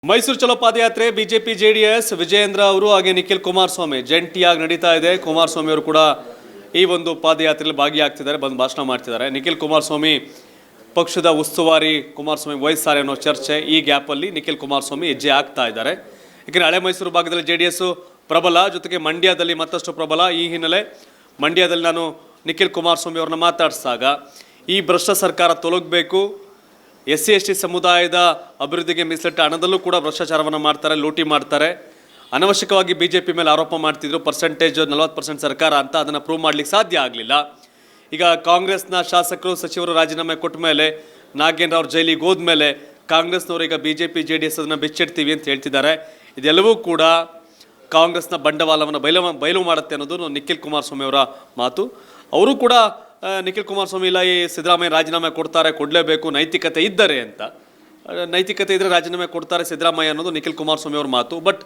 ಮೈಸೂರು ಚಲೋ ಪಾದಯಾತ್ರೆ BJP JDS Vijayendra ಅವರು ಹಾಗೆ ನಿಖಿಲ್ ಕುಮಾರಸ್ವಾಮಿ ಜಂಟಿಯಾಗಿ ನಡೀತಾ ಇದೆ. ಕುಮಾರಸ್ವಾಮಿ ಅವರು ಕೂಡ ಈ ಒಂದು ಪಾದಯಾತ್ರೆಯಲ್ಲಿ ಭಾಗಿಯಾಗ್ತಿದ್ದಾರೆ, ಬಂದು ಭಾಷಣ ಮಾಡ್ತಿದ್ದಾರೆ. ನಿಖಿಲ್ ಕುಮಾರಸ್ವಾಮಿ ಪಕ್ಷದ ಉಸ್ತುವಾರಿ ಕುಮಾರಸ್ವಾಮಿ ವಹಿಸ್ತಾರೆ ಅನ್ನೋ ಚರ್ಚೆ. ಈ ಗ್ಯಾಪಲ್ಲಿ ನಿಖಿಲ್ ಕುಮಾರಸ್ವಾಮಿ ಹೆಜ್ಜೆ ಆಗ್ತಾ ಇದ್ದಾರೆ. ಯಾಕಂದರೆ ಹಳೆ ಮೈಸೂರು ಭಾಗದಲ್ಲಿ ಜೆಡಿಎಸ್ ಪ್ರಬಲ, ಜೊತೆಗೆ ಮಂಡ್ಯದಲ್ಲಿ ಮತ್ತಷ್ಟು ಪ್ರಬಲ. ಈ ಹಿನ್ನೆಲೆ ಮಂಡ್ಯದಲ್ಲಿ ನಾನು ನಿಖಿಲ್ ಕುಮಾರಸ್ವಾಮಿ ಅವ್ರನ್ನ ಮಾತಾಡಿಸಿದಾಗ ಈ ಭ್ರಷ್ಟ ಸರ್ಕಾರ ತೊಲಗಬೇಕು, SC/ST ಸಮುದಾಯದ ಅಭಿವೃದ್ಧಿಗೆ ಮೀಸಲಿಟ್ಟ ಹಣದಲ್ಲೂ ಕೂಡ ಭ್ರಷ್ಟಾಚಾರವನ್ನು ಮಾಡ್ತಾರೆ, ಲೂಟಿ ಮಾಡ್ತಾರೆ, ಅನವಶ್ಯಕವಾಗಿ BJP ಮೇಲೆ ಆರೋಪ ಮಾಡ್ತಿದ್ರು. ಪರ್ಸೆಂಟೇಜ್ 40% ಸರ್ಕಾರ ಅಂತ, ಅದನ್ನು ಪ್ರೂವ್ ಮಾಡಲಿಕ್ಕೆ ಸಾಧ್ಯ ಆಗಲಿಲ್ಲ. ಈಗ ಕಾಂಗ್ರೆಸ್ನ ಶಾಸಕರು ಸಚಿವರು ರಾಜೀನಾಮೆ ಕೊಟ್ಟ ಮೇಲೆ, ನಾಗೇಂದ್ರ ಅವ್ರ ಜೈಲಿಗೆ ಹೋದ್ಮೇಲೆ ಕಾಂಗ್ರೆಸ್ನವರು ಈಗ BJP JDS ಅದನ್ನು ಬಿಚ್ಚಿಡ್ತೀವಿ ಅಂತ ಹೇಳ್ತಿದ್ದಾರೆ. ಇದೆಲ್ಲವೂ ಕೂಡ ಕಾಂಗ್ರೆಸ್ನ ಬಂಡವಾಳವನ್ನು ಬಯಲು ಮಾಡುತ್ತೆ ಅನ್ನೋದು ನಿಖಿಲ್ ಕುಮಾರಸ್ವಾಮಿ ಅವರ ಮಾತು. ಅವರು ಕೂಡ ನಿಖಿಲ್ ಕುಮಾರಸ್ವಾಮಿ ಇಲ್ಲ, ಈ ಸಿದ್ದರಾಮಯ್ಯ ರಾಜೀನಾಮೆ ಕೊಡ್ತಾರೆ, ಕೊಡಲೇಬೇಕು, ನೈತಿಕತೆ ಇದ್ದರೆ ಅಂತ. ನೈತಿಕತೆ ಇದ್ದರೆ ರಾಜೀನಾಮೆ ಕೊಡ್ತಾರೆ ಸಿದ್ದರಾಮಯ್ಯ ಅನ್ನೋದು ನಿಖಿಲ್ ಕುಮಾರಸ್ವಾಮಿ ಅವ್ರ ಮಾತು. ಬಟ್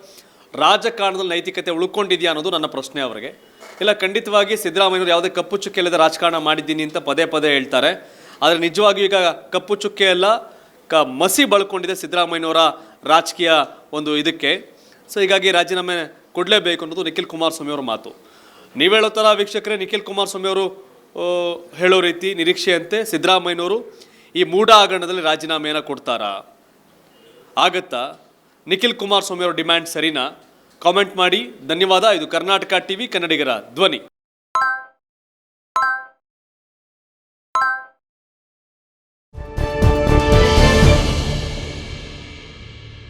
ರಾಜಕಾರಣದಲ್ಲಿ ನೈತಿಕತೆ ಉಳ್ಕೊಂಡಿದೆಯಾ ಅನ್ನೋದು ನನ್ನ ಪ್ರಶ್ನೆ ಅವರಿಗೆ. ಇಲ್ಲ, ಖಂಡಿತವಾಗಿ ಸಿದ್ದರಾಮಯ್ಯವರು ಯಾವುದೇ ಕಪ್ಪು ಚುಕ್ಕೆ ಇಲ್ಲದ ರಾಜಕಾರಣ ಮಾಡಿದ್ದೀನಿ ಅಂತ ಪದೇ ಪದೇ ಹೇಳ್ತಾರೆ. ಆದರೆ ನಿಜವಾಗಿಯೂ ಈಗ ಕಪ್ಪು ಚುಕ್ಕೆ ಎಲ್ಲ ಮಸಿ ಬಳ್ಕೊಂಡಿದೆ ಸಿದ್ದರಾಮಯ್ಯನವರ ರಾಜಕೀಯ ಒಂದು ಇದಕ್ಕೆ. ಸೊ ಹೀಗಾಗಿ ರಾಜೀನಾಮೆ ಕೊಡಲೇಬೇಕು ಅನ್ನೋದು ನಿಖಿಲ್ ಕುಮಾರಸ್ವಾಮಿ ಅವರ ಮಾತು. ನೀವು ಹೇಳೋ ಥರ ವೀಕ್ಷಕರೇ, ನಿಖಿಲ್ ಕುಮಾರಸ್ವಾಮಿ ಅವರು ಹೇಳೋ ರೀತಿ ನಿರೀಕ್ಷೆಯಂತೆ ಸಿದ್ದರಾಮಯ್ಯನವರು ಈ ಮೂಢ ಹಗರಣದಲ್ಲಿ ರಾಜೀನಾಮೆಯನ್ನು ಕೊಡ್ತಾರಾ? ಆಗತ್ತಾ? ನಿಖಿಲ್ ಕುಮಾರಸ್ವಾಮಿ ಅವರ ಡಿಮ್ಯಾಂಡ್ ಸರಿನಾ? ಕಾಮೆಂಟ್ ಮಾಡಿ. ಧನ್ಯವಾದ. ಇದು ಕರ್ನಾಟಕ TV, ಕನ್ನಡಿಗರ ಧ್ವನಿ.